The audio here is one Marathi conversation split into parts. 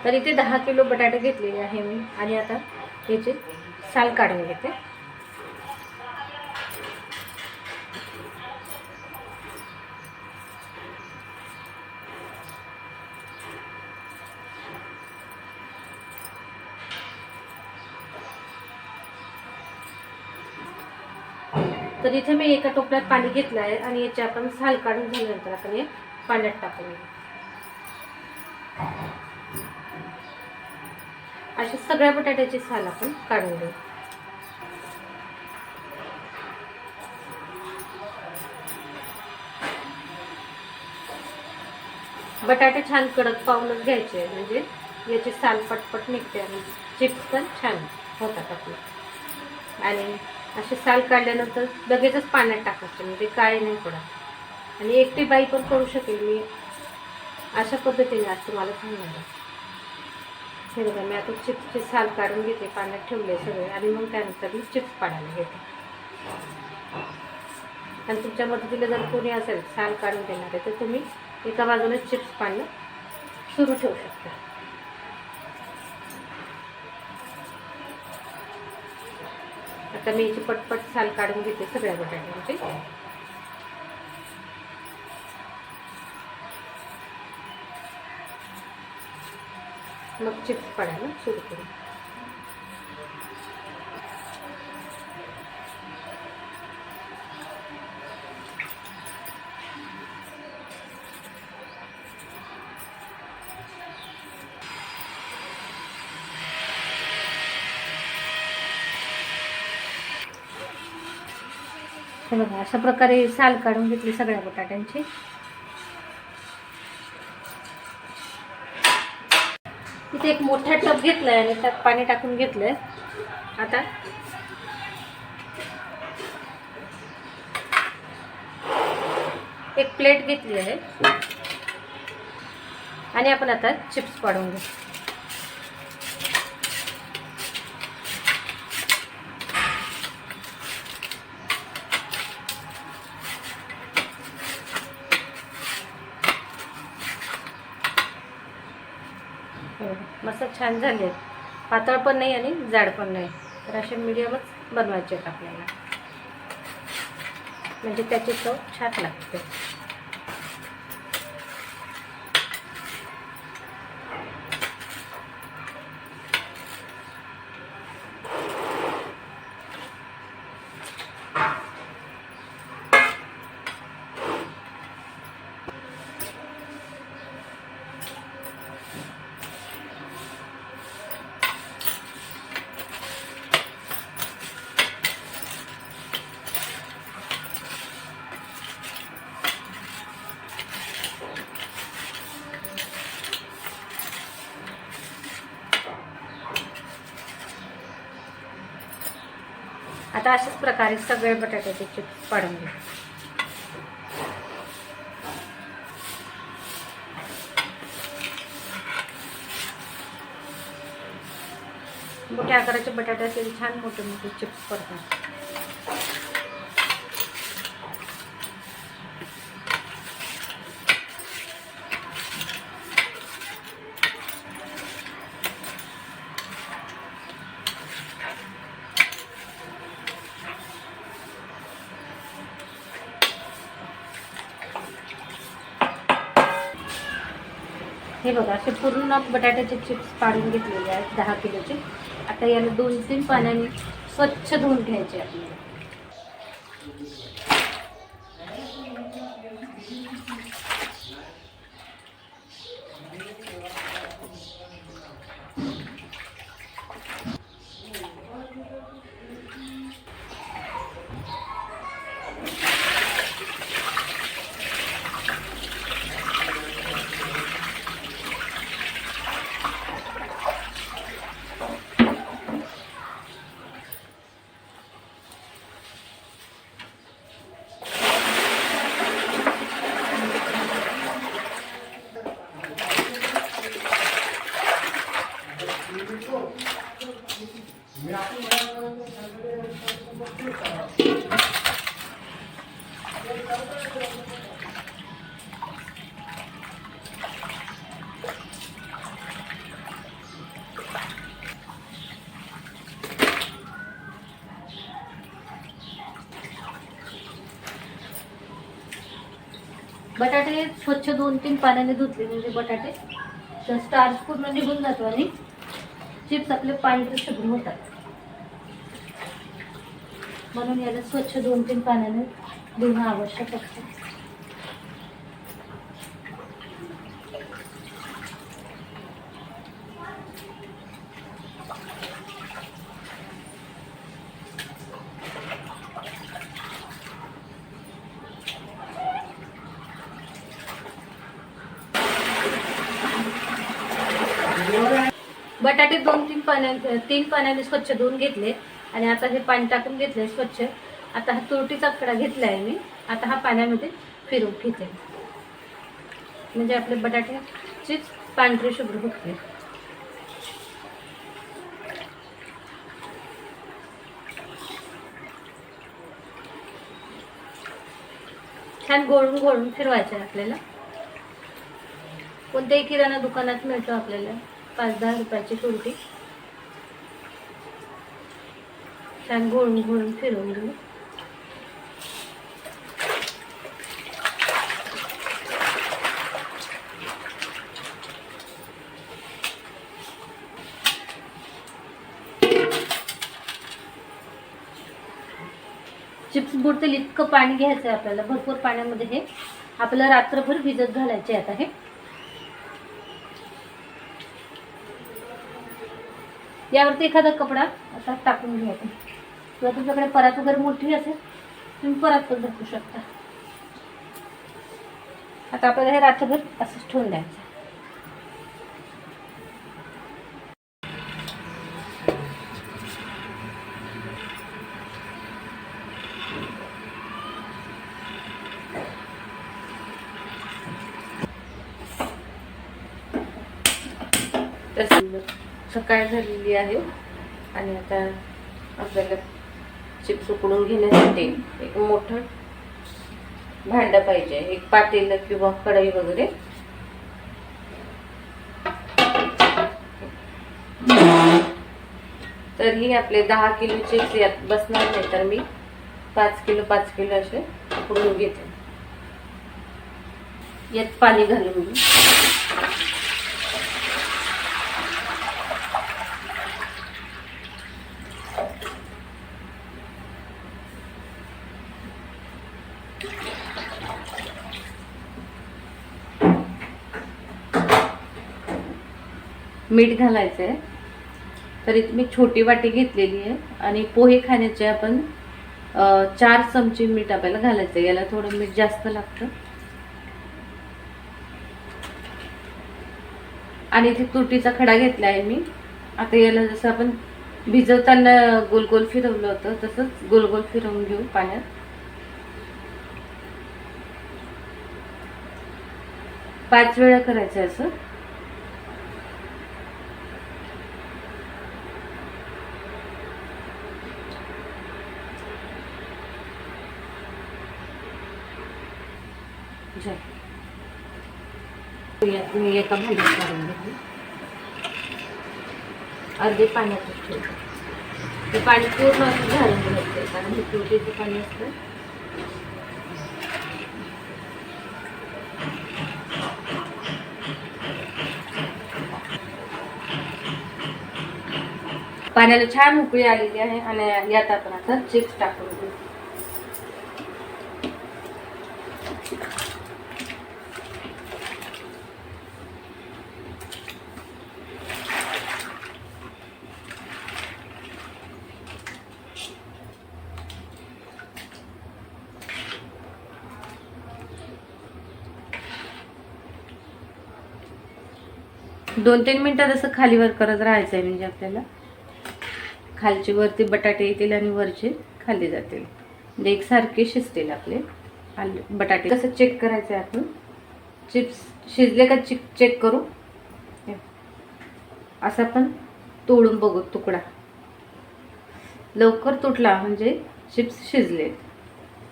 तर इथे 10 किलो बटाटे घेतलेले आहे मी आणि आता याची साल काढून घेते. तर इथे मी एका टोपल्यात पाणी घेतलं आहे आणि याची आपण साल काढून झाल्यानंतर आपण हे पाण्यात टाकून घेऊ. अशा सगळ्या बटाट्याची साल आपण काढून घेऊ. बटाटे छान कडक पावूनच घ्यायचे म्हणजे याची साल पटपट निघते आणि चिप्स पण छान होतात आपले. आणि असे साल काढल्यानंतर लगेचच पाण्यात टाकायचे म्हणजे काय नाही पडत. आणि एकटी बाई पण करू शकेल मी अशा पद्धतीने आज तुम्हाला सांगणार आहे. हे बघा मी आता चिप्सची साल काढून घेते, पाण्यात ठेवले सगळे आणि मग त्यानंतर मी चिप्स पाडायला घेते. आणि तुमच्या मदतीला जर कोणी असेल साल काढून देणार आहे तर तुम्ही एका बाजूने चिप्स पाडणं सुरू ठेवू शकता. आता मी याची पटपट साल काढून घेते सगळ्या बटाट्यांची. मग चिप्स पाडायला सुरू करू. हे बघा अशा प्रकारे साल काढून घेतली सगळ्या बटाट्यांची. इथे एक मोठा टब घेतलाय आणि त्यात पाणी टाकून घेतलंय. आता एक प्लेट घेतली आहे आणि आपण आता चिप्स पाडून घेऊ. मस्त छान झाले आहेत. पातळ पण नाही आणि जाड पण नाही. तर असे मीडियमच बनवायचे आहेत आपल्याला म्हणजे त्याची चव छान लागते. आता अशाच प्रकारे सगळे बटाट्याचे चिप्स पाडून घेऊ. मोठ्या आकाराचे बटाटे असेल छान मोठे मोठे चिप्स पडतात. हे बघा असे पूर्ण बटाट्याचे चिप्स पाडून घेतलेले आहेत 10 किलोचे. आता याला 2-3 पाण्याने स्वच्छ धुवून घ्यायचे आपल्याला. बटाटे स्वच्छ 2-3 पाण्याने धुतले म्हणजे बटाटे तर स्टार्च पूर्ण निघून जातो आणि चिप्स आपले पांढरे शुभ्र होतात. म्हणून याला स्वच्छ 2-3 पाण्याने धुणं आवश्यक असतं. बटाटे 3 पाण्याने स्वच्छ धुवून घेतले आणि आता हे पाणी टाकून घेतले स्वच्छ. आता हा तुरटीचा खडा घेतलाय मी. आता हा पाण्यामध्ये फिरवून घेते म्हणजे आपले बटाटे चिप्स पांढरे शुभ्र होते. छान गोळून गोळून फिरवायचे आपल्याला. कोणत्याही किराणा दुकानात मिळतो आपल्याला 5-10 रुपयाची तुरटी. छान गोळून गोळून फिरवून घेऊ. चिप्स बुडतील इतकं पाणी घ्यायचं आहे आपल्याला. भरपूर पाण्यामध्ये हे आपल्याला रात्रभर भिजत घालायचे. आता हे यावरती एखादा कपडा असा टाकून घ्यायचा. किंवा तुमच्याकडे परात वगैरे मोठी असेल तुम्ही परात पण टाकू शकता. आता आपल्याला हे रात्रभर असंच ठेवून द्यायचं. सकाळ झालेली आहे आणि आता आपल्याला चिप्स उकडून घेण्यासाठी एक मोठं भांडं पाहिजे. एक पातेलं किंवा कढई वगैरे. तर ही आपले 10 किलो चिप्स यात बसणार नाही तर मी 5 किलो असे उकडून घेते. यात पाणी घालून घेऊ. मीठ घालायचं आहे. तर इथे मी छोटी वाटी घेतलेली आहे आणि पोहे खाण्याचे आपण 4 चमचे मीठ आपल्याला घालायचं. याला थोडं मीठ जास्त लागतं. आणि इथे तुरटीचा खडा घेतला आहे मी. आता याला जसं आपण भिजवताना गोल गोल फिरवलं होतं तसंच गोल गोल फिरवून घेऊ पाण्यात. पाच वेळा करायचं असं. मी एका भांड्यात काढून घेते. अर्धे पाण्यातच ठेवते. ते पाणी पूर्ण असं झालं घ्यायचं कारण हे तुरटीचं पाणी असतं. पाण्याला छान उकळी आलेली आहे आणि यात आपण आता चिप्स टाकून घेऊ. दोन 3 मिनिटात असं खालीवर करत राहायचं आहे म्हणजे आपल्याला खालचे वरती बटाटे येतील आणि वरचे खाली जातील म्हणजे एकसारखे शिजतील आपले बटाटे. कसं चेक करायचं आहे आपण. चिप्स शिजले का चेक करू. असं आपण तोडून बघू. तुकडा लवकर तुटला म्हणजे चिप्स शिजले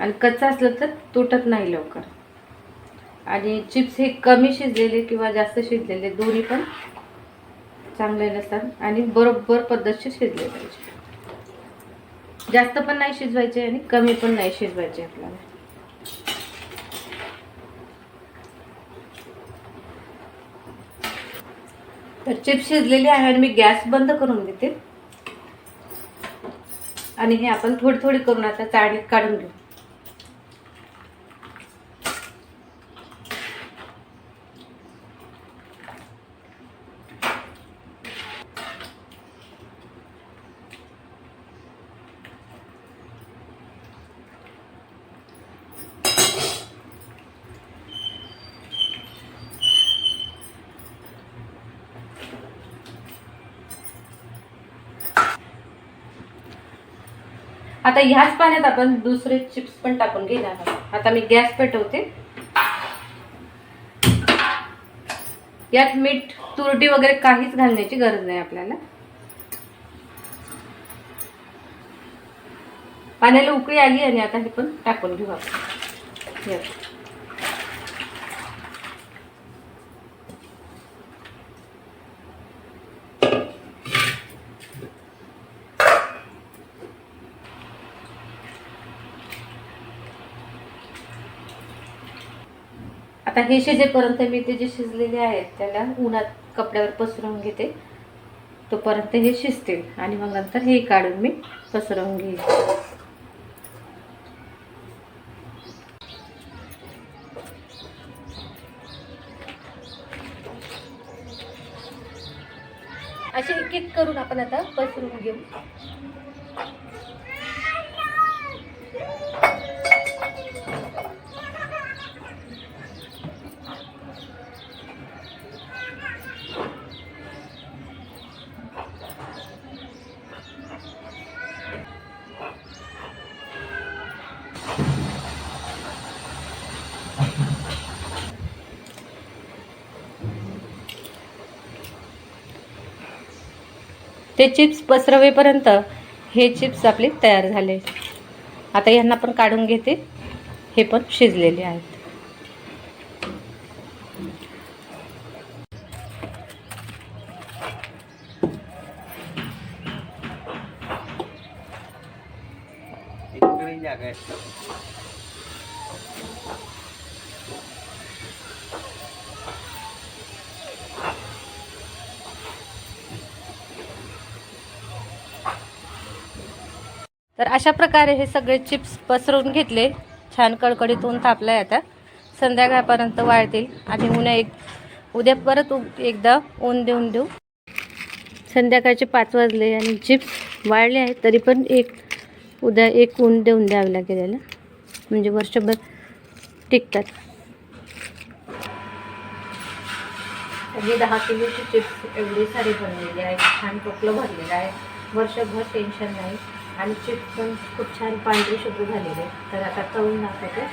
आणि कच्चा असलं तर तुटत नाही लवकर. आणि चिप्स हे कमी शिजलेले किंवा जास्त शिजलेले दोन्ही पण चांगले नसतात आणि बरोबर पद्धतशीर शिजले पाहिजे. जास्त पण नाही शिजवायचे आणि कमी पण नाही शिजवायचे आपल्याला. तर चिप्स शिजलेले आहे आणि मी गॅस बंद करून देते आणि हे आपण थोडी थोडी करून आता चाळणीत काढून घेऊ. आता ह्याच पाण्यात आपण दुसरे चिप्स पण टाकून घेणार आहोत. आता मी गॅस पेटवते. यात मीठ, तुरटी वगैरे काहीच घालण्याची गरज नाही आपल्याला. पाण्याला उकळी आली आणि आता हे पण टाकून घेऊ आपण. आता हे शिजेपर्यंत मी ते जे शिजलेले आहेत त्याला उन्हात कपड्यावर पसरवून घेते. तोपर्यंत हे शिजतील आणि मग नंतर हे काढून मी पसरवून घेईन. असे एक एक करून आपण आता पसरवून घेऊ. ते चिप्स पसरवेपर्यंत हे चिप्स आपले तयार झाले. आता यांना पण काढून घेते. हे पण शिजलेले आहेत. तर अशा प्रकारे हे सगळे चिप्स पसरवून घेतले. छान कडकडीत ऊन तापलाय. आता संध्याकाळपर्यंत वाळतील आणि उद्या परत एकदा ऊन देऊन देऊ. संध्याकाळचे 5 वाजले आणि चिप्स वाळले आहेत. तरी पण उद्या एक ऊन देऊन द्यावे लागेल याला, म्हणजे वर्षभर टिकतात. हे 10 किलोचे चिप्स एवढे सारे बनलेले आहेत. छान टोपलं भरलेलं आहे. वर्षभर टेन्शन नाही. आणि चिप्स पण खूप छान पांढरे शुभ्र झालेले. तर आता तळून दाखवते.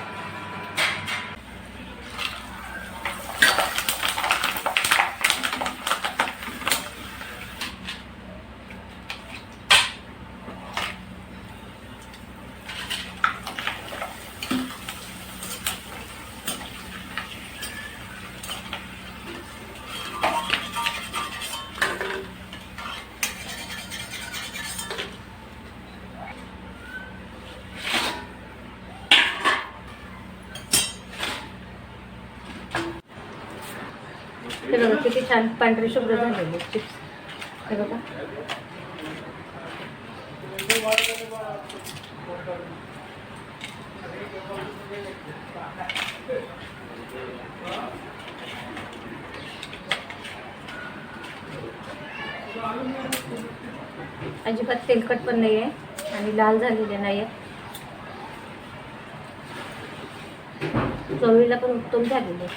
हे बघा किती छान पांढरे शुभ्र झालेले चिप्स. हे बघा. अजिबात तेलकट पण नाही आहे आणि लाल झालेले नाही आहे. चवीला पण उत्तम झालेले.